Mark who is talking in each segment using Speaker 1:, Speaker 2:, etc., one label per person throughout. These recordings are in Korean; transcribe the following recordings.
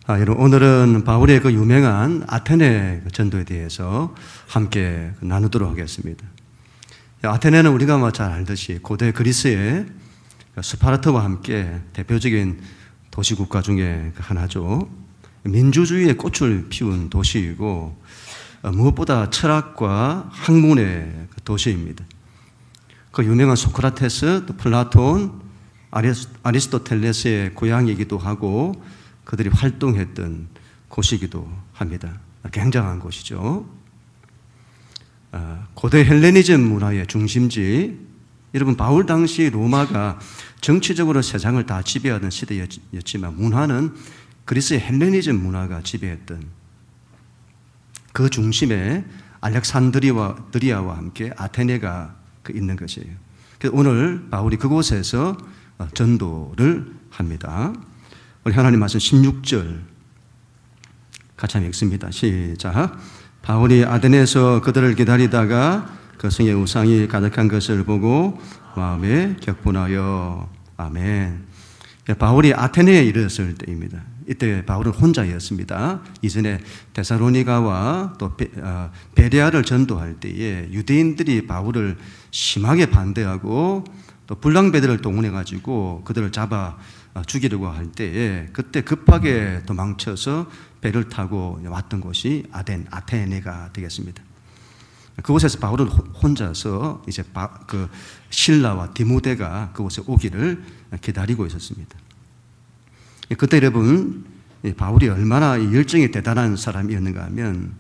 Speaker 1: 여러분, 오늘은 바울의 그 유명한 아테네 전도에 대해서 함께 나누도록 하겠습니다. 아테네는 우리가 잘 알듯이 고대 그리스의 스파르타와 함께 대표적인 도시국가 중에 하나죠. 민주주의의 꽃을 피운 도시이고 무엇보다 철학과 학문의 도시입니다. 그 유명한 소크라테스, 또 플라톤, 아리스토텔레스의 고향이기도 하고 그들이 활동했던 곳이기도 합니다. 굉장한 곳이죠. 고대 헬레니즘 문화의 중심지, 여러분 바울 당시 로마가 정치적으로 세상을 다 지배하던 시대였지만 문화는 그리스의 헬레니즘 문화가 지배했던 그 중심에 알렉산드리아와 함께 아테네가 있는 것이에요. 그래서 오늘 바울이 그곳에서 전도를 합니다. 우리 하나님 말씀 16절 같이 한번 읽습니다. 시작. 바울이 아테네에서 그들을 기다리다가 그 성에 우상이 가득한 것을 보고 마음에 격분하여. 아멘. 바울이 아테네에 이르렀을 때입니다. 이때 바울은 혼자였습니다. 이전에 데살로니가와 또 베레아를 전도할 때에 유대인들이 바울을 심하게 반대하고 또 불량배들을 동원해가지고 그들을 잡아 죽이려고 할 때에 그때 급하게 도망쳐서 배를 타고 왔던 곳이 아테네가 되겠습니다. 그곳에서 바울은 혼자서 이제 그 실라와 디모데가 그곳에 오기를 기다리고 있었습니다. 그때 여러분 바울이 얼마나 열정이 대단한 사람이었는가 하면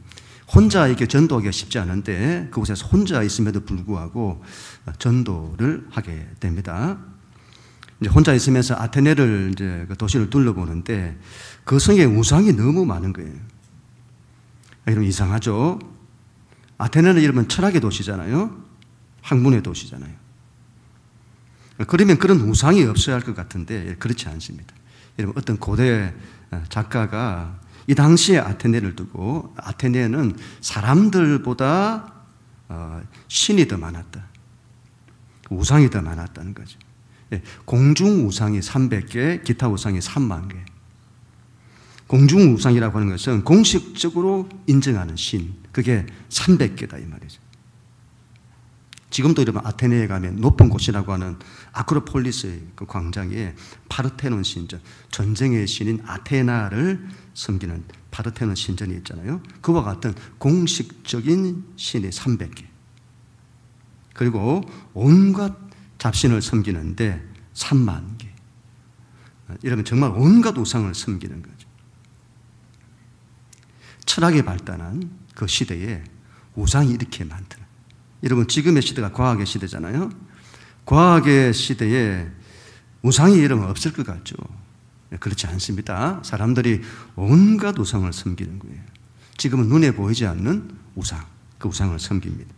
Speaker 1: 혼자 이렇게 전도하기가 쉽지 않은데 그곳에서 혼자 있음에도 불구하고 전도를 하게 됩니다. 이제 혼자 있으면서 아테네를 이제 그 도시를 둘러보는데 그 성에 우상이 너무 많은 거예요. 여러분 이상하죠? 아테네는 여러분 철학의 도시잖아요. 학문의 도시잖아요. 그러면 그런 우상이 없어야 할 것 같은데 그렇지 않습니다. 여러분 어떤 고대 작가가 이 당시에 아테네를 두고 아테네는 사람들보다 신이 더 많았다. 우상이 더 많았다는 거죠. 공중 우상이 300개, 기타 우상이 3만 개. 공중 우상이라고 하는 것은 공식적으로 인정하는 신, 그게 300개다 이 말이죠. 지금도 여러분 아테네에 가면 높은 곳이라고 하는 아크로폴리스의 그 광장에 파르테논 신전, 전쟁의 신인 아테나를 섬기는 파르테논 신전이 있잖아요. 그와 같은 공식적인 신이 300개. 그리고 온갖 잡신을 섬기는데 3만 개. 이러면 정말 온갖 우상을 섬기는 거죠. 철학이 발달한 그 시대에 우상이 이렇게 많더라. 여러분 지금의 시대가 과학의 시대잖아요. 과학의 시대에 우상이 여러분 없을 것 같죠. 그렇지 않습니다. 사람들이 온갖 우상을 섬기는 거예요. 지금은 눈에 보이지 않는 우상, 그 우상을 섬깁니다.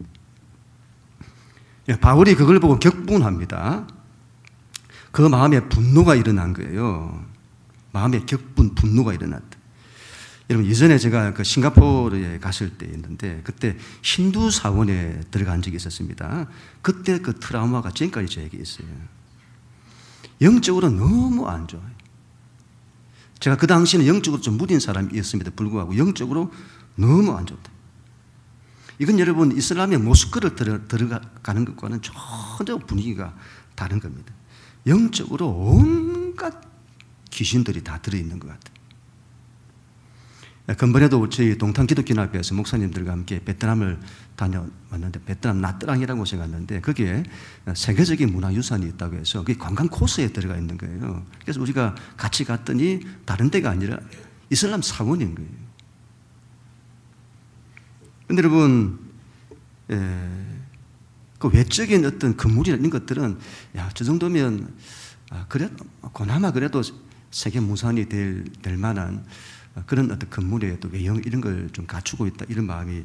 Speaker 1: 바울이 그걸 보고 격분합니다. 그 마음에 분노가 일어난 거예요. 마음에 분노가 일어났다. 여러분 이전에 제가 그 싱가포르에 갔을 때 있는데 그때 힌두 사원에 들어간 적이 있었습니다. 그때 그 트라우마가 지금까지 저에게 있어요. 영적으로 너무 안 좋아요. 제가 그 당시에는 영적으로 좀 무딘 사람이었음에도 불구하고 영적으로 너무 안 좋다. 이건 여러분 이슬람의 모스크를 들어가는 것과는 전혀 분위기가 다른 겁니다. 영적으로 온갖 귀신들이 다 들어있는 것 같아요. 근번에도 저희 동탄기독교연합회에서 목사님들과 함께 베트남을 다녀왔는데 베트남 나트랑이라는 곳에 갔는데 거기에 세계적인 문화유산이 있다고 해서 그게 관광 코스에 들어가 있는 거예요. 그래서 우리가 같이 갔더니 다른 데가 아니라 이슬람 사원인 거예요. 근데 여러분 그 외적인 어떤 건물이나 이런 것들은 저 정도면 그나마 그래도 세계 무산이 될 만한 그런 어떤 건물의 또 외형 이런 걸 좀 갖추고 있다 이런 마음이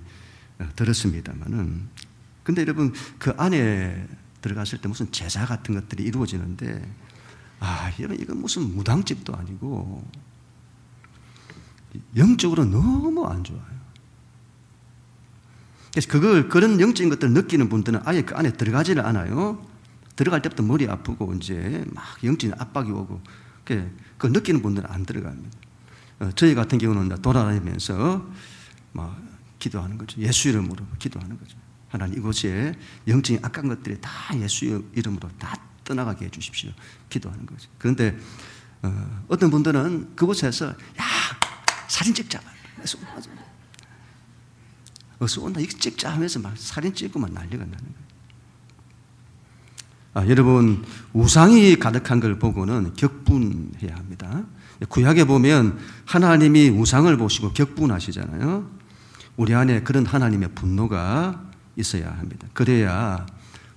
Speaker 1: 들었습니다만은 근데 여러분 그 안에 들어갔을 때 무슨 제사 같은 것들이 이루어지는데 여러분 이건 무슨 무당집도 아니고 영적으로 너무 안 좋아요. 그래서 그런 영적인 것들을 느끼는 분들은 아예 그 안에 들어가지를 않아요. 들어갈 때부터 머리 아프고 이제 막 영적인 압박이 오고 그걸 느끼는 분들은 안 들어갑니다. 저희 같은 경우는 돌아다니면서 막 기도하는 거죠. 예수 이름으로 기도하는 거죠. 하나님, 이곳에 영적인 악한 것들이 다 예수 이름으로 다 떠나가게 해주십시오. 기도하는 거죠. 그런데 어떤 분들은 그곳에서 야, 사진 찍자. 어서 온다. 이거 찍자 하면서 막 사진 찍고만 난리가 나는 거예요. 여러분, 우상이 가득한 걸 보고는 격분해야 합니다. 구약에 보면 하나님이 우상을 보시고 격분하시잖아요. 우리 안에 그런 하나님의 분노가 있어야 합니다. 그래야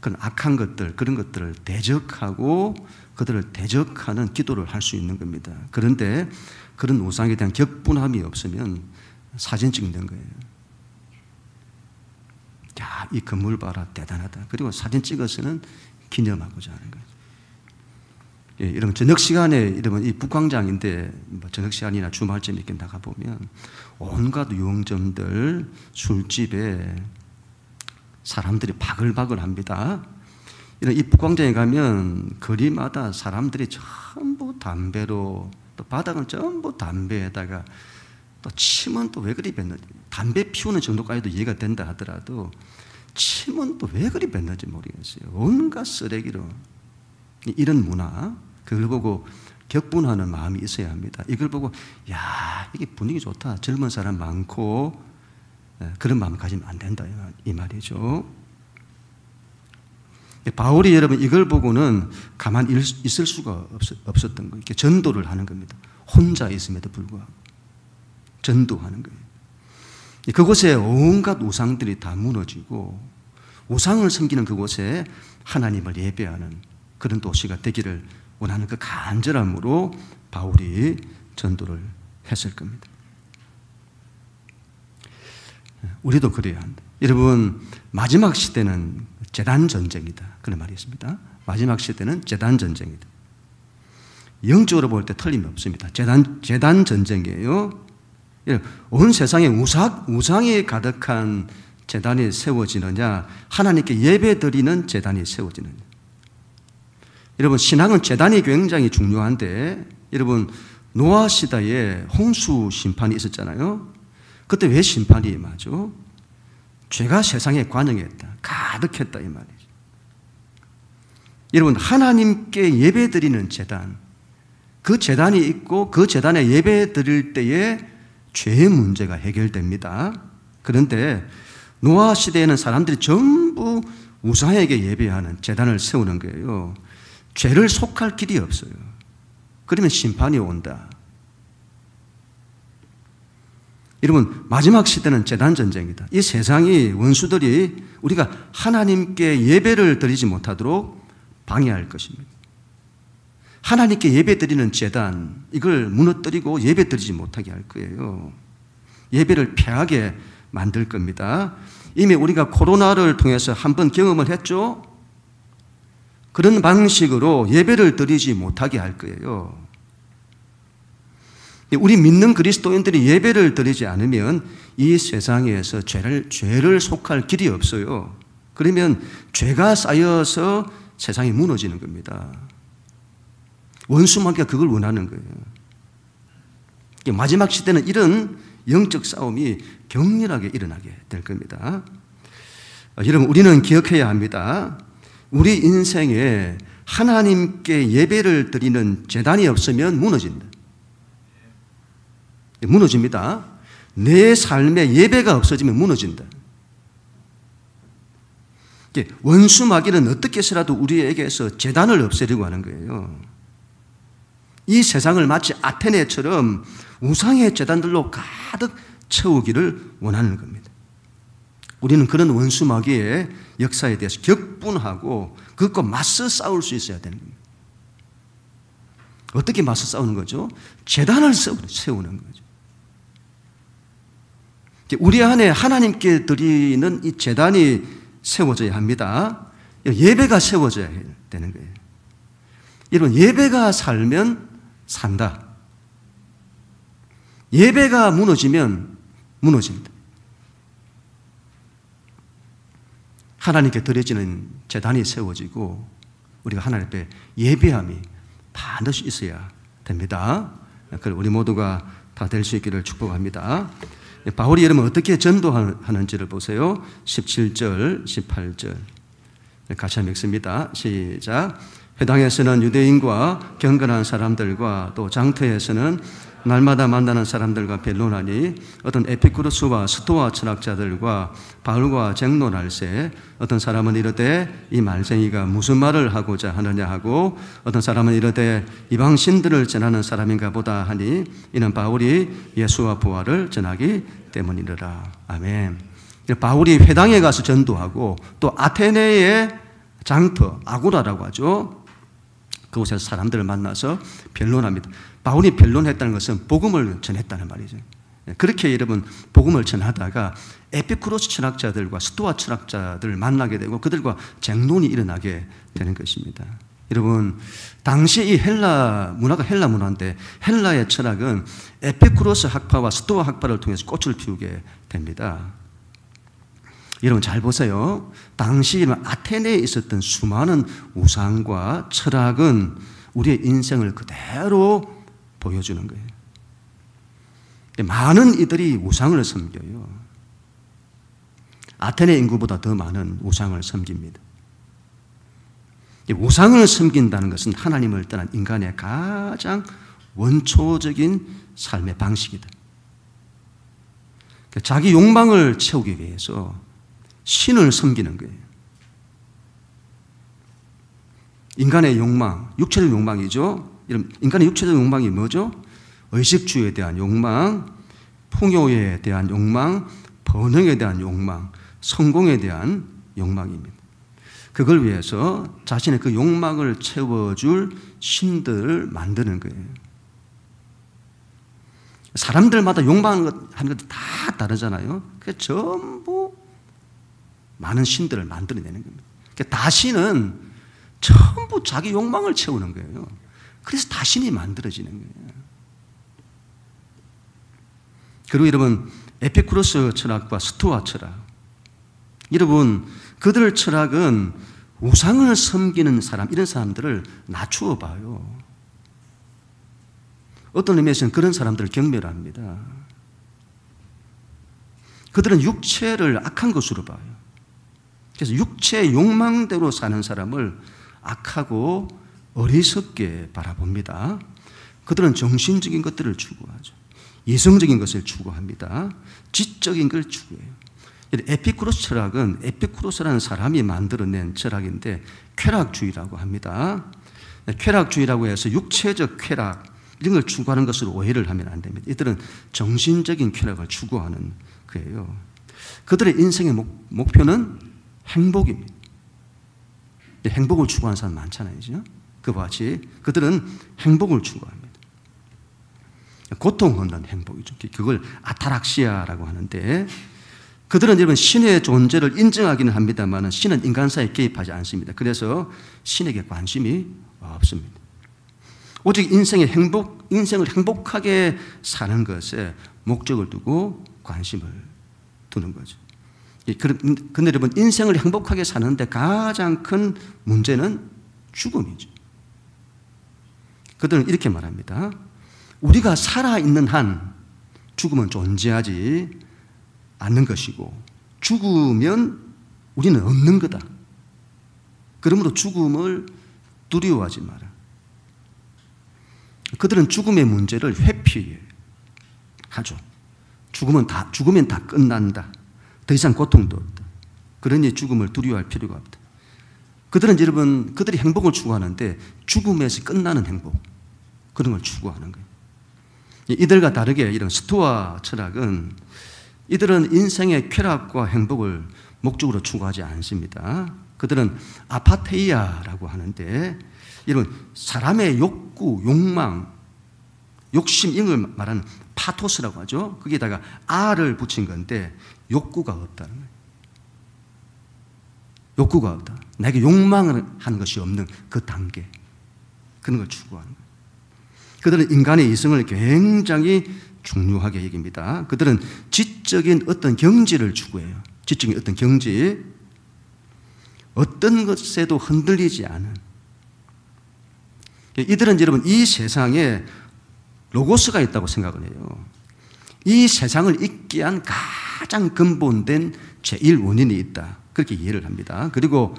Speaker 1: 그런 악한 것들, 그런 것들을 대적하고 그들을 대적하는 기도를 할 수 있는 겁니다. 그런데 그런 우상에 대한 격분함이 없으면 사진 찍는 거예요. 야, 이 건물 봐라, 대단하다. 그리고 사진 찍어서는 기념하고자 하는 거예요. 예, 이런 저녁 시간에 이러면 이 북광장인데 저녁 시간이나 주말쯤 이렇게 나가 보면 온갖 유흥점들, 술집에 사람들이 바글바글합니다. 이런 이 북광장에 가면 거리마다 사람들이 전부 담배로, 또 바닥은 전부 담배에다가 또 침은 또 왜 그리 뱉는지, 담배 피우는 정도까지도 이해가 된다 하더라도 침은 또 왜 그리 뱉는지 모르겠어요. 온갖 쓰레기로. 이런 문화, 그걸 보고 격분하는 마음이 있어야 합니다. 이걸 보고 야, 이게 분위기 좋다, 젊은 사람 많고, 그런 마음 가지면 안 된다 이 말이죠. 바울이 여러분 이걸 보고는 가만히 있을 수가 없었던 거예요. 이렇게 전도를 하는 겁니다. 혼자 있음에도 불구하고 전도하는 거예요. 그곳에 온갖 우상들이 다 무너지고 우상을 섬기는 그곳에 하나님을 예배하는 그런 도시가 되기를 원하는 그 간절함으로 바울이 전도를 했을 겁니다. 우리도 그래야 한다. 여러분, 마지막 시대는 제단 전쟁이다. 그런 말이 있습니다. 마지막 시대는 제단 전쟁이다. 영적으로 볼 때 틀림이 없습니다. 제단 전쟁이에요. 온 세상에 우상이 가득한 제단이 세워지느냐, 하나님께 예배드리는 제단이 세워지느냐. 여러분, 신앙은 제단이 굉장히 중요한데, 여러분, 노아 시대에 홍수 심판이 있었잖아요. 그때 왜 심판이 임하죠? 죄가 세상에 관영했다, 가득했다 이 말이죠. 여러분, 하나님께 예배드리는 제단, 그 제단이 있고 그 제단에 예배드릴 때에 죄의 문제가 해결됩니다. 그런데 노아 시대에는 사람들이 전부 우상에게 예배하는 제단을 세우는 거예요. 죄를 속할 길이 없어요. 그러면 심판이 온다. 여러분, 마지막 시대는 제단 전쟁이다. 이 세상이, 원수들이 우리가 하나님께 예배를 드리지 못하도록 방해할 것입니다. 하나님께 예배 드리는 제단, 이걸 무너뜨리고 예배 드리지 못하게 할 거예요. 예배를 패하게 만들 겁니다. 이미 우리가 코로나를 통해서 한번 경험을 했죠. 그런 방식으로 예배를 드리지 못하게 할 거예요. 우리 믿는 그리스도인들이 예배를 드리지 않으면 이 세상에서 죄를 속할 길이 없어요. 그러면 죄가 쌓여서 세상이 무너지는 겁니다. 원수마귀가 그걸 원하는 거예요. 마지막 시대는 이런 영적 싸움이 격렬하게 일어나게 될 겁니다. 여러분, 우리는 기억해야 합니다. 우리 인생에 하나님께 예배를 드리는 제단이 없으면 무너진다. 무너집니다. 내 삶에 예배가 없어지면 무너진다. 원수 마귀는 어떻게 해서라도 우리에게서 제단을 없애려고 하는 거예요. 이 세상을 마치 아테네처럼 우상의 제단들로 가득 채우기를 원하는 겁니다. 우리는 그런 원수 마귀의 역사에 대해서 격분하고 그것과 맞서 싸울 수 있어야 되는 겁니다. 어떻게 맞서 싸우는 거죠? 제단을 세우는 거죠. 우리 안에 하나님께 드리는 이 제단이 세워져야 합니다. 예배가 세워져야 되는 거예요. 여러분, 예배가 살면 산다. 예배가 무너지면 무너진다. 하나님께 드려지는 제단이 세워지고 우리가 하나님 앞에 예배함이 반드시 있어야 됩니다. 우리 모두가 다 될 수 있기를 축복합니다. 바울이 여러분 어떻게 전도하는지를 보세요. 17절, 18절 같이 한번 읽습니다. 시작. 회당에서는 유대인과 경건한 사람들과 또 장터에서는 날마다 만나는 사람들과 변론하니 어떤 에피쿠로스와 스토아 철학자들과 바울과 쟁론할세 어떤 사람은 이르되 이 말쟁이가 무슨 말을 하고자 하느냐 하고 어떤 사람은 이르되 이방 신들을 전하는 사람인가 보다 하니 이는 바울이 예수와 부활을 전하기 때문이라. 아멘. 바울이 회당에 가서 전도하고 또 아테네의 장터 아고라라고 하죠. 그곳에서 사람들을 만나서 변론합니다. 바울이 변론했다는 것은 복음을 전했다는 말이죠. 그렇게 여러분 복음을 전하다가 에피쿠로스 철학자들과 스토아 철학자들을 만나게 되고 그들과 쟁론이 일어나게 되는 것입니다. 여러분 당시 이 헬라 문화가 헬라 문화인데 헬라의 철학은 에피쿠로스 학파와 스토아 학파를 통해서 꽃을 피우게 됩니다. 여러분 잘 보세요. 당시 아테네에 있었던 수많은 우상과 철학은 우리의 인생을 그대로 보여주는 거예요. 많은 이들이 우상을 섬겨요. 아테네 인구보다 더 많은 우상을 섬깁니다. 우상을 섬긴다는 것은 하나님을 떠난 인간의 가장 원초적인 삶의 방식이다. 자기 욕망을 채우기 위해서 신을 섬기는 거예요. 인간의 욕망, 육체적 욕망이죠. 인간의 육체적 욕망이 뭐죠? 의식주의에 대한 욕망, 풍요에 대한 욕망, 번영에 대한 욕망, 성공에 대한 욕망입니다. 그걸 위해서 자신의 그 욕망을 채워줄 신들을 만드는 거예요. 사람들마다 욕망하는 것도 다 다르잖아요. 그게 전부 많은 신들을 만들어내는 겁니다. 다신은 전부 자기 욕망을 채우는 거예요. 그래서 다신이 만들어지는 거예요. 그리고 여러분 에피쿠로스 철학과 스토아 철학, 여러분 그들 철학은 우상을 섬기는 사람, 이런 사람들을 낮추어 봐요. 어떤 의미에서는 그런 사람들을 경멸합니다. 그들은 육체를 악한 것으로 봐요. 그래서 육체의 욕망대로 사는 사람을 악하고 어리석게 바라봅니다. 그들은 정신적인 것들을 추구하죠. 이성적인 것을 추구합니다. 지적인 걸 추구해요. 에피쿠로스 철학은 에피쿠로스라는 사람이 만들어낸 철학인데 쾌락주의라고 합니다. 쾌락주의라고 해서 육체적 쾌락 이런 걸 추구하는 것으로 오해를 하면 안 됩니다. 이들은 정신적인 쾌락을 추구하는 거예요. 그들의 인생의 목표는 행복입니다. 행복을 추구하는 사람 많잖아요. 그와 같이 그들은 행복을 추구합니다. 고통 없는 행복이죠. 그걸 아타락시아라고 하는데 그들은 여러분 신의 존재를 인정하기는 합니다만 신은 인간사에 개입하지 않습니다. 그래서 신에게 관심이 없습니다. 오직 인생을 행복하게 사는 것에 목적을 두고 관심을 두는 거죠. 그런데 여러분 인생을 행복하게 사는데 가장 큰 문제는 죽음이죠. 그들은 이렇게 말합니다. 우리가 살아있는 한 죽음은 존재하지 않는 것이고 죽으면 우리는 없는 거다. 그러므로 죽음을 두려워하지 마라. 그들은 죽음의 문제를 회피하죠. 죽으면 다 끝난다. 더 이상 고통도 없다. 그러니 죽음을 두려워할 필요가 없다. 그들은 여러분 그들이 행복을 추구하는데 죽음에서 끝나는 행복 그런 걸 추구하는 거예요. 이들과 다르게 이런 스토아 철학은 이들은 인생의 쾌락과 행복을 목적으로 추구하지 않습니다. 그들은 아파테이아라고 하는데 이런 사람의 욕구, 욕망, 욕심 이런 걸 말하는 파토스라고 하죠. 거기에다가 R을 붙인 건데 욕구가 없다는 거예요. 욕구가 없다. 내게 욕망을 하는 것이 없는 그 단계 그런 걸 추구하는 거예요. 그들은 인간의 이성을 굉장히 중요하게 여깁니다. 그들은 지적인 어떤 경지를 추구해요. 지적인 어떤 경지, 어떤 것에도 흔들리지 않은. 이들은 여러분 이 세상에 로고스가 있다고 생각을 해요. 이 세상을 있게 한 가장 근본된 제1원인이 있다. 그렇게 이해를 합니다. 그리고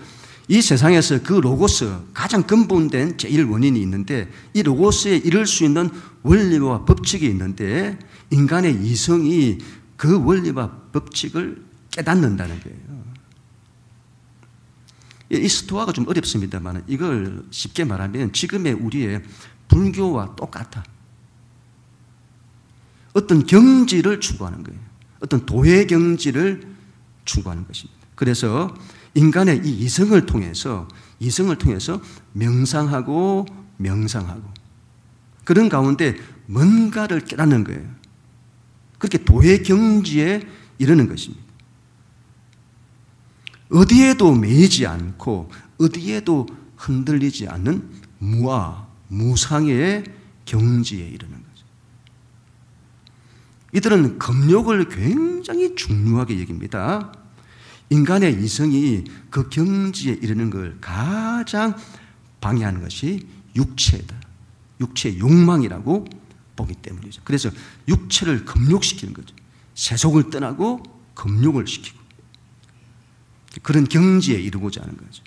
Speaker 1: 이 세상에서 그 로고스, 가장 근본된 제1원인이 있는데 이 로고스에 이를 수 있는 원리와 법칙이 있는데 인간의 이성이 그 원리와 법칙을 깨닫는다는 거예요. 이 스토아가 좀 어렵습니다만 이걸 쉽게 말하면 지금의 우리의 불교와 똑같아. 어떤 경지를 추구하는 거예요. 어떤 도의 경지를 추구하는 것입니다. 그래서 인간의 이 이성을 통해서 명상하고 그런 가운데 뭔가를 깨닫는 거예요. 그렇게 도의 경지에 이르는 것입니다. 어디에도 매이지 않고 어디에도 흔들리지 않는 무상의 경지에 이르는 거죠. 이들은 금욕을 굉장히 중요하게 여깁니다. 인간의 이성이 그 경지에 이르는 걸 가장 방해하는 것이 육체다. 육체의 욕망이라고 보기 때문이죠. 그래서 육체를 금욕시키는 거죠. 세속을 떠나고 금욕을 시키고 그런 경지에 이르고자 하는 거죠.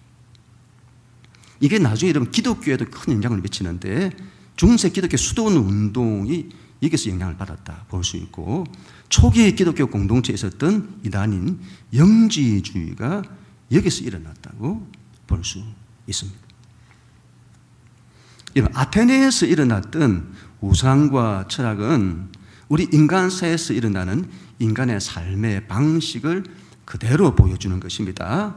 Speaker 1: 이게 나중에 여러분 기독교에도 큰 영향을 미치는데 중세 기독교 수도원 운동이 여기서 영향을 받았다 볼 수 있고 초기 기독교 공동체에 있었던 이단인 영지주의가 여기서 일어났다고 볼 수 있습니다. 아테네에서 일어났던 우상과 철학은 우리 인간사에서 일어나는 인간의 삶의 방식을 그대로 보여주는 것입니다.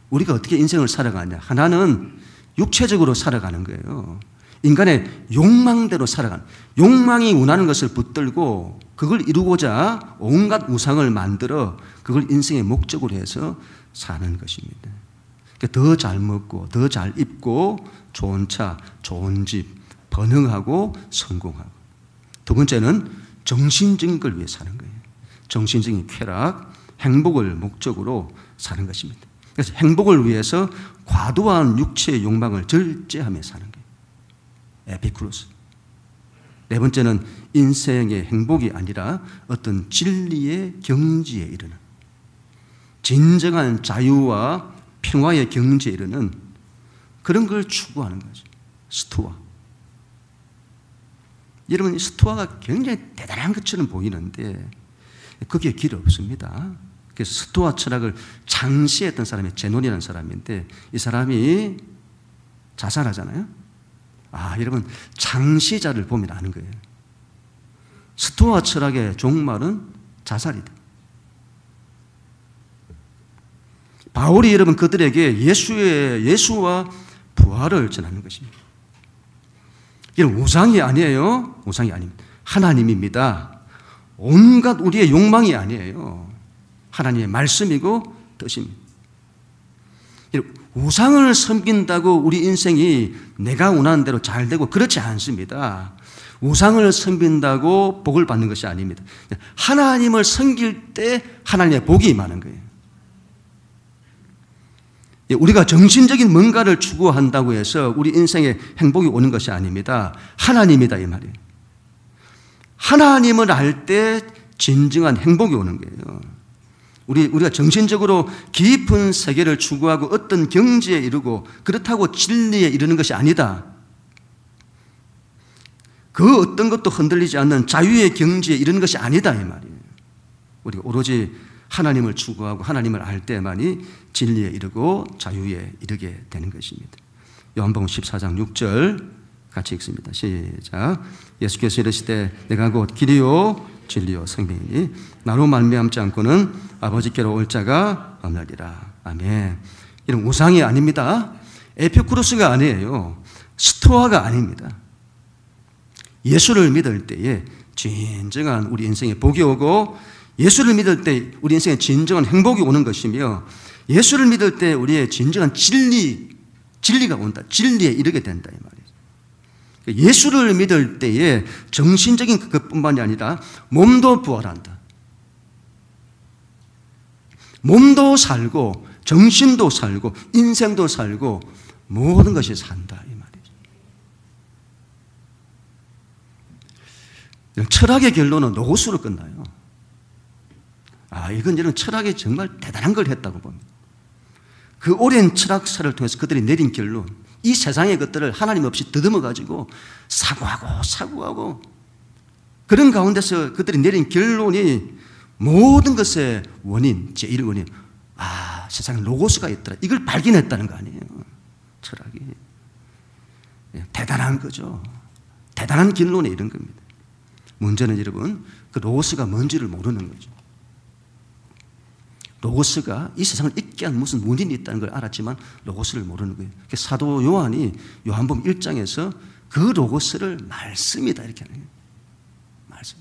Speaker 1: 우리가 어떻게 인생을 살아가냐. 하나는 육체적으로 살아가는 거예요. 인간의 욕망대로 살아가는, 욕망이 원하는 것을 붙들고 그걸 이루고자 온갖 우상을 만들어 그걸 인생의 목적으로 해서 사는 것입니다. 더 잘 먹고 더 잘 입고 좋은 차, 좋은 집, 번영하고 성공하고. 두 번째는 정신적인 걸 위해 사는 거예요. 정신적인 쾌락, 행복을 목적으로 사는 것입니다. 그래서 행복을 위해서 과도한 육체의 욕망을 절제하며 사는 거예요. 에피쿠로스. 네 번째는 인생의 행복이 아니라 어떤 진리의 경지에 이르는, 진정한 자유와 평화의 경지에 이르는 그런 걸 추구하는 거죠. 스토아. 여러분, 스토아가 굉장히 대단한 것처럼 보이는데 그게 길 없습니다. 그래서 스토아 철학을 창시했던 사람이 제논이라는 사람인데 이 사람이 자살하잖아요. 여러분, 창시자를 보면 아는 거예요. 스토아 철학의 종말은 자살이다. 바울이 여러분 그들에게 예수와 부활을 전하는 것입니다. 이건 우상이 아니에요. 우상이 아닙니다. 하나님입니다. 온갖 우리의 욕망이 아니에요. 하나님의 말씀이고 뜻입니다. 우상을 섬긴다고 우리 인생이 내가 원하는 대로 잘 되고 그렇지 않습니다. 우상을 섬긴다고 복을 받는 것이 아닙니다. 하나님을 섬길 때 하나님의 복이 임하는 거예요. 우리가 정신적인 뭔가를 추구한다고 해서 우리 인생에 행복이 오는 것이 아닙니다. 하나님이다 이 말이에요. 하나님을 알 때 진정한 행복이 오는 거예요. 우리가 정신적으로 깊은 세계를 추구하고 어떤 경지에 이르고 그렇다고 진리에 이르는 것이 아니다. 그 어떤 것도 흔들리지 않는 자유의 경지에 이르는 것이 아니다 이 말이에요. 우리가 오로지 하나님을 추구하고 하나님을 알 때만이 진리에 이르고 자유에 이르게 되는 것입니다. 요한복음 14장 6절 같이 읽습니다. 시작. 예수께서 이르시되 내가 곧 길이요 진리요 생명이니 나로 말미암지 않고는 아버지께로 올 자가 없느니라. 아멘. 이런 우상이 아닙니다. 에피쿠로스가 아니에요. 스토아가 아닙니다. 예수를 믿을 때에 진정한 우리 인생에 복이 오고 예수를 믿을 때 우리 인생에 진정한 행복이 오는 것이며 예수를 믿을 때 우리의 진정한 진리가 온다. 진리에 이르게 된다 이 말이에요. 예수를 믿을 때에 정신적인 그것뿐만이 아니라 몸도 부활한다. 몸도 살고 정신도 살고 인생도 살고 모든 것이 산다 이 말이죠. 철학의 결론은 로고스로 끝나요. 이건 철학이 정말 대단한 걸 했다고 봅니다. 그 오랜 철학사를 통해서 그들이 내린 결론, 이 세상의 것들을 하나님 없이 더듬어가지고 사고하고 그런 가운데서 그들이 내린 결론이 모든 것의 원인, 제1원인, 세상에 로고스가 있더라. 이걸 발견했다는 거 아니에요. 철학이. 대단한 거죠. 대단한 결론에 이른 겁니다. 문제는 여러분, 그 로고스가 뭔지를 모르는 거죠. 로고스가 이 세상을 있게 한 무슨 원인이 있다는 걸 알았지만 로고스를 모르는 거예요. 사도 요한이 요한복음 1장에서 그 로고스를 말씀이다 이렇게 하는 거예요. 말씀.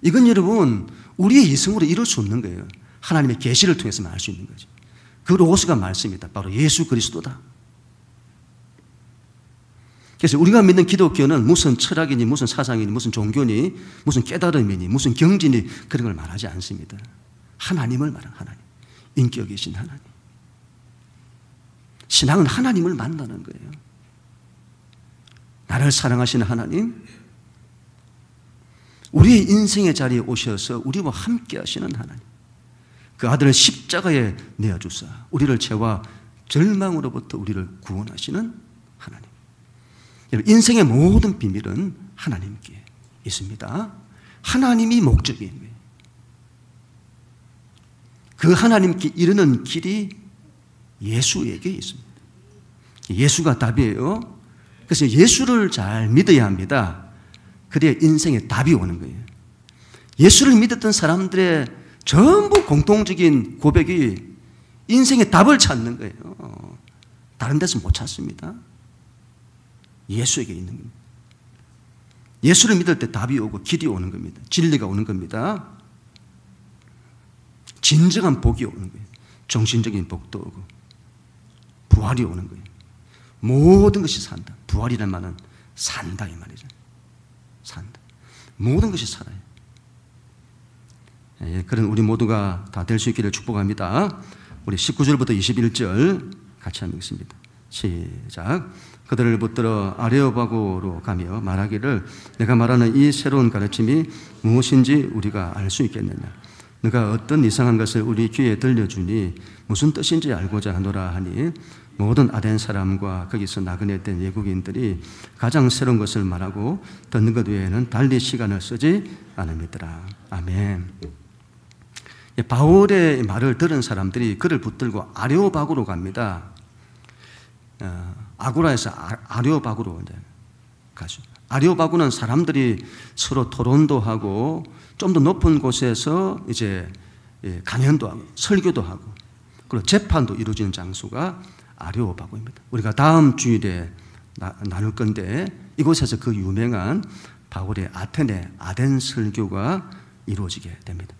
Speaker 1: 이건 여러분 우리의 이성으로 이룰 수 없는 거예요. 하나님의 계시를 통해서만 알 수 있는 거죠. 그 로고스가 말씀이다. 바로 예수 그리스도다. 그래서 우리가 믿는 기독교는 무슨 철학이니 무슨 사상이니 무슨 종교니 무슨 깨달음이니 무슨 경지니 그런 걸 말하지 않습니다. 하나님을 말하는 하나님. 인격이신 하나님. 신앙은 하나님을 만나는 거예요. 나를 사랑하시는 하나님, 우리의 인생의 자리에 오셔서 우리와 함께 하시는 하나님, 그 아들을 십자가에 내어주사 우리를 죄와 절망으로부터 우리를 구원하시는 하나님. 인생의 모든 비밀은 하나님께 있습니다. 하나님이 목적인 거예요. 그 하나님께 이르는 길이 예수에게 있습니다. 예수가 답이에요. 그래서 예수를 잘 믿어야 합니다. 그래야 인생에 답이 오는 거예요. 예수를 믿었던 사람들의 전부 공통적인 고백이 인생의 답을 찾는 거예요. 다른 데서 못 찾습니다. 예수에게 있는 겁니다. 예수를 믿을 때 답이 오고 길이 오는 겁니다. 진리가 오는 겁니다. 진정한 복이 오는 거예요. 정신적인 복도 오고 부활이 오는 거예요. 모든 것이 산다. 부활이란 말은 산다 이 말이죠. 산다. 모든 것이 살아요. 그런 우리 모두가 다 될 수 있기를 축복합니다. 우리 19절부터 21절 같이 한번 읽습니다. 시작. 그들을 붙들어 아레오바고로 가며 말하기를 내가 말하는 이 새로운 가르침이 무엇인지 우리가 알 수 있겠느냐. 네가 어떤 이상한 것을 우리 귀에 들려주니 무슨 뜻인지 알고자 하노라 하니 모든 아덴 사람과 거기서 나그네 된 외국인들이 가장 새로운 것을 말하고 듣는 것 외에는 달리 시간을 쓰지 않음이더라. 아멘. 바울의 말을 들은 사람들이 그를 붙들고 아레오바고로 갑니다. 아고라에서 아레오바고로 가죠. 아레오바고는 사람들이 서로 토론도 하고 좀 더 높은 곳에서 이제 강연도 하고 설교도 하고 그리고 재판도 이루어지는 장소가 아레오바고입니다. 우리가 다음 주일에 나눌 건데 이곳에서 그 유명한 바울의 아테네 아덴 설교가 이루어지게 됩니다.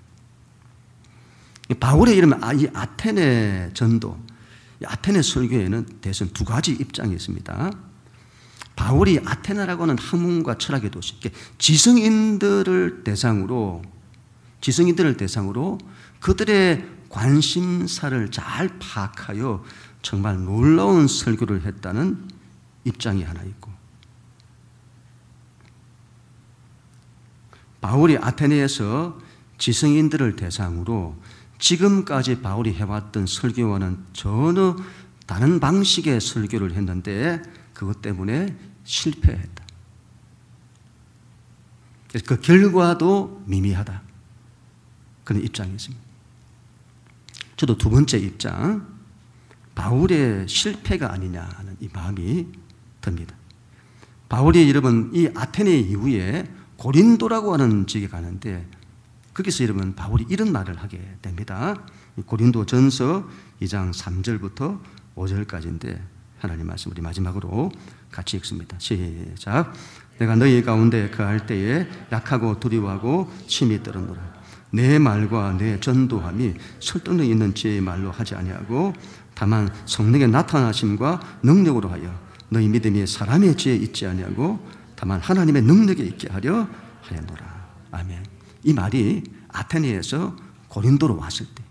Speaker 1: 바울의 이름 이 아테네 전도, 아테네 설교에는 대선 두 가지 입장이 있습니다. 바울이 아테네라고 하는 학문과 철학의 도시, 지성인들을 대상으로 그들의 관심사를 잘 파악하여 정말 놀라운 설교를 했다는 입장이 하나 있고, 바울이 아테네에서 지성인들을 대상으로 지금까지 바울이 해왔던 설교와는 전혀 다른 방식의 설교를 했는데 그것 때문에 실패했다. 그 결과도 미미하다. 그런 입장이 있습니다. 저도 두 번째 입장, 바울의 실패가 아니냐 하는 이 마음이 듭니다. 바울이 여러분 이 아테네 이후에 고린도라고 하는 지역에 가는데 거기서 여러분 바울이 이런 말을 하게 됩니다. 고린도 전서 2장 3절부터 5절까지인데 하나님 말씀 우리 마지막으로 같이 읽습니다. 시작. 내가 너희 가운데 거할 때에 약하고 두려워하고 침이 떨어노라. 내 말과 내 전도함이 설득력 있는 지혜의 말로 하지 아니하고 다만 성령의 나타나심과 능력으로 하여 너희 믿음이 사람의 지혜에 있지 아니하고 다만 하나님의 능력에 있게 하려 하였노라. 아멘. 이 말이 아테네에서 고린도로 왔을 때,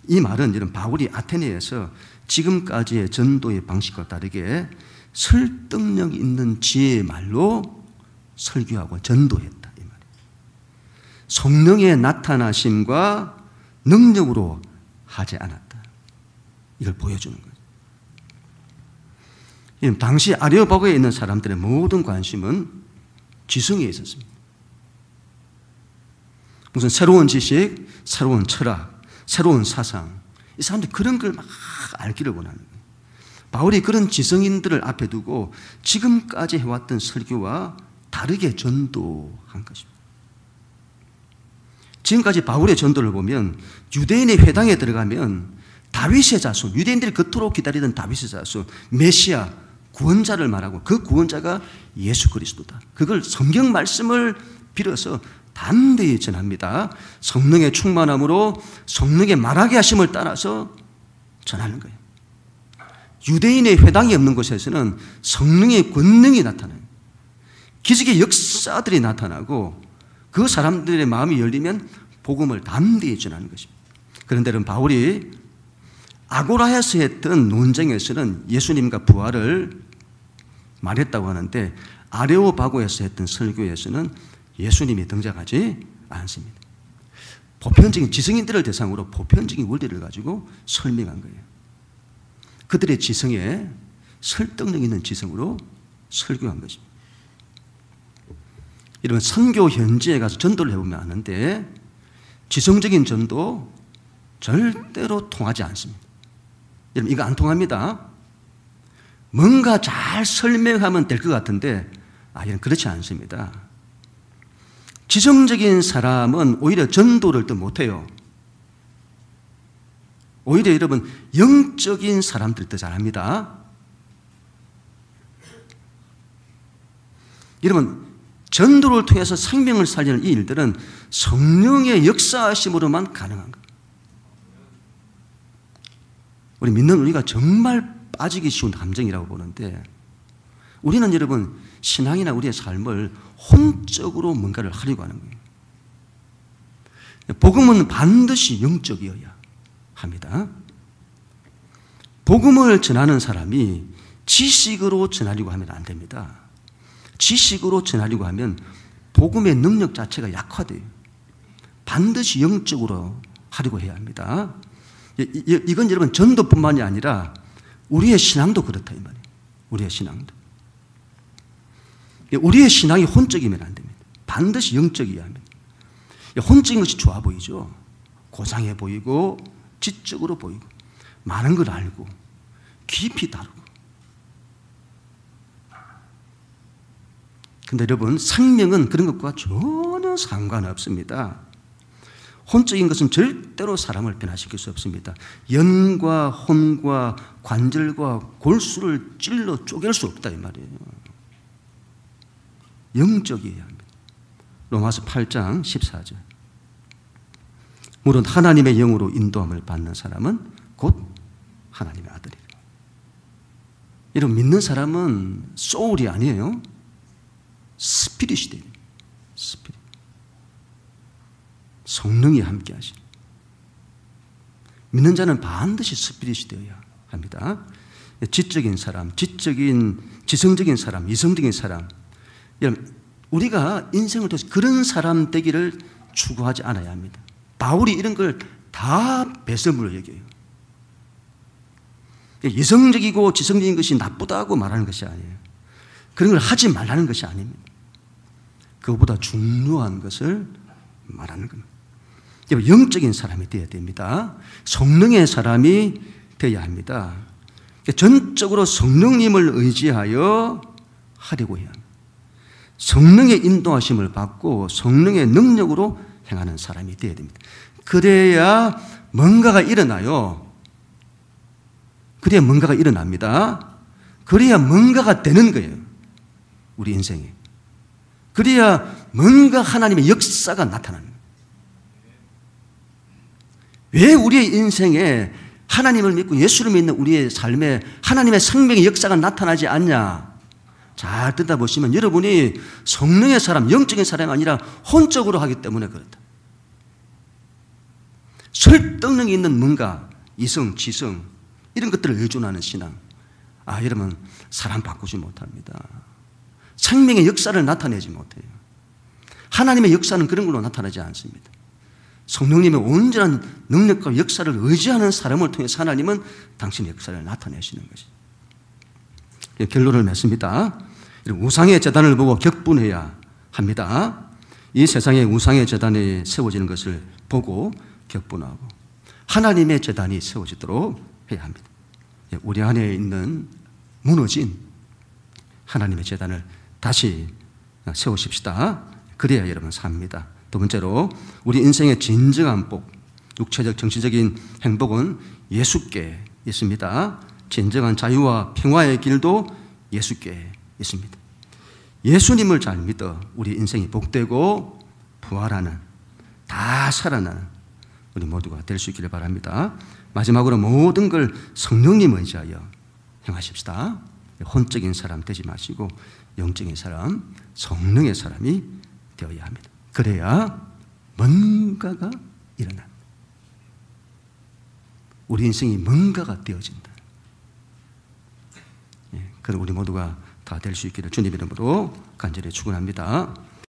Speaker 1: 이 말은 이런 바울이 아테네에서 지금까지의 전도의 방식과 다르게 설득력 있는 지혜의 말로 설교하고 전도했다 이 말이에요. 성령의 나타나심과 능력으로 하지 않았다. 이걸 보여주는 거예요. 당시 아레오파고에 있는 사람들의 모든 관심은 지성에 있었습니다. 무슨 새로운 지식, 새로운 철학, 새로운 사상, 이 사람들이 그런 걸 막 알기를 원하는 거예요. 바울이 그런 지성인들을 앞에 두고 지금까지 해왔던 설교와 다르게 전도한 것입니다. 지금까지 바울의 전도를 보면 유대인의 회당에 들어가면 다윗의 자손, 유대인들이 그토록 기다리던 다윗의 자손, 메시아, 구원자를 말하고 그 구원자가 예수 그리스도다. 그걸 성경 말씀을 빌어서 담대히 전합니다. 성령의 충만함으로 성령의 말하게 하심을 따라서 전하는 거예요. 유대인의 회당이 없는 곳에서는 성령의 권능이 나타나요. 기적의 역사들이 나타나고 그 사람들의 마음이 열리면 복음을 담대히 전하는 것입니다. 그런데 여러분, 바울이 아고라에서 했던 논쟁에서는 예수님과 부활을 말했다고 하는데 아레오바고에서 했던 설교에서는 예수님이 등장하지 않습니다. 보편적인 지성인들을 대상으로 보편적인 원리를 가지고 설명한 거예요. 그들의 지성에 설득력 있는 지성으로 설교한 것입니다. 여러분, 선교 현지에 가서 전도를 해보면 아는데 지성적인 전도 절대로 통하지 않습니다. 여러분, 이거 안 통합니다. 뭔가 잘 설명하면 될 것 같은데 이건 그렇지 않습니다. 지성적인 사람은 오히려 전도를 더 못해요. 오히려 여러분, 영적인 사람들 더 잘합니다. 여러분, 전도를 통해서 생명을 살리는 이 일들은 성령의 역사하심으로만 가능한 거예요. 우리 믿는 우리가 정말 빠지기 쉬운 감정이라고 보는데, 우리는 여러분 신앙이나 우리의 삶을 혼적으로 뭔가를 하려고 하는 거예요. 복음은 반드시 영적이어야 합니다. 복음을 전하는 사람이 지식으로 전하려고 하면 안 됩니다. 지식으로 전하려고 하면 복음의 능력 자체가 약화돼요. 반드시 영적으로 하려고 해야 합니다. 이건 여러분 전도뿐만이 아니라 우리의 신앙도 그렇다 이 말이에요. 우리의 신앙도. 우리의 신앙이 혼적이면 안 됩니다. 반드시 영적이어야 합니다. 혼적인 것이 좋아 보이죠. 고상해 보이고 지적으로 보이고 많은 걸 알고 깊이 다루고. 근데 여러분, 생명은 그런 것과 전혀 상관없습니다. 혼적인 것은 절대로 사람을 변화시킬 수 없습니다. 연과 혼과 관절과 골수를 찔러 쪼갤 수 없다 이 말이에요. 영적이어야 합니다. 로마서 8장 14절. 물론 하나님의 영으로 인도함을 받는 사람은 곧 하나님의 아들이라. 이런 믿는 사람은 소울이 아니에요. 스피릿이 돼요. 스피릿. 성령이 함께 하시는. 믿는 자는 반드시 스피릿이 되어야 합니다. 지적인 사람, 지성적인 사람, 이성적인 사람. 우리가 인생을 통해서 그런 사람 되기를 추구하지 않아야 합니다. 바울이 이런 걸 다 배설물로 여겨요. 이성적이고 지성적인 것이 나쁘다고 말하는 것이 아니에요. 그런 걸 하지 말라는 것이 아닙니다. 그것보다 중요한 것을 말하는 겁니다. 영적인 사람이 되어야 됩니다. 성령의 사람이 되어야 합니다. 전적으로 성령님을 의지하여 하려고 해야 합니다. 성령의 인도하심을 받고 성령의 능력으로 행하는 사람이 되어야 됩니다. 그래야 뭔가가 일어나요. 그래야 뭔가가 일어납니다. 그래야 뭔가가 되는 거예요. 우리 인생에. 그래야 뭔가 하나님의 역사가 나타나는 거예요. 왜 우리의 인생에 하나님을 믿고 예수를 믿는 우리의 삶에 하나님의 생명의 역사가 나타나지 않냐? 잘 듣다 보시면 여러분이 성령의 사람, 영적인 사람이 아니라 혼적으로 하기 때문에 그렇다. 설득력이 있는 뭔가, 이성, 지성 이런 것들을 의존하는 신앙. 여러분 사람 바꾸지 못합니다. 생명의 역사를 나타내지 못해요. 하나님의 역사는 그런 걸로 나타나지 않습니다. 성령님의 온전한 능력과 역사를 의지하는 사람을 통해서 하나님은 당신의 역사를 나타내시는 것이죠. 결론을 맺습니다. 우상의 제단을 보고 격분해야 합니다. 이 세상에 우상의 제단이 세워지는 것을 보고 격분하고 하나님의 제단이 세워지도록 해야 합니다. 우리 안에 있는 무너진 하나님의 제단을 다시 세우십시다. 그래야 여러분 삽니다. 두 번째로 우리 인생의 진정한 복, 육체적 정신적인 행복은 예수께 있습니다. 진정한 자유와 평화의 길도 예수께 있습니다. 예수님을 잘 믿어 우리 인생이 복되고 부활하는, 다 살아나는 우리 모두가 될 수 있기를 바랍니다. 마지막으로 모든 걸 성령님 의지하여 행하십시다. 혼적인 사람 되지 마시고 영적인 사람, 성령의 사람이 되어야 합니다. 그래야 뭔가가 일어납니다. 우리 인생이 뭔가가 되어진다. 그럼 우리 모두가 다 될 수 있기를 주님 이름으로 간절히 축원합니다.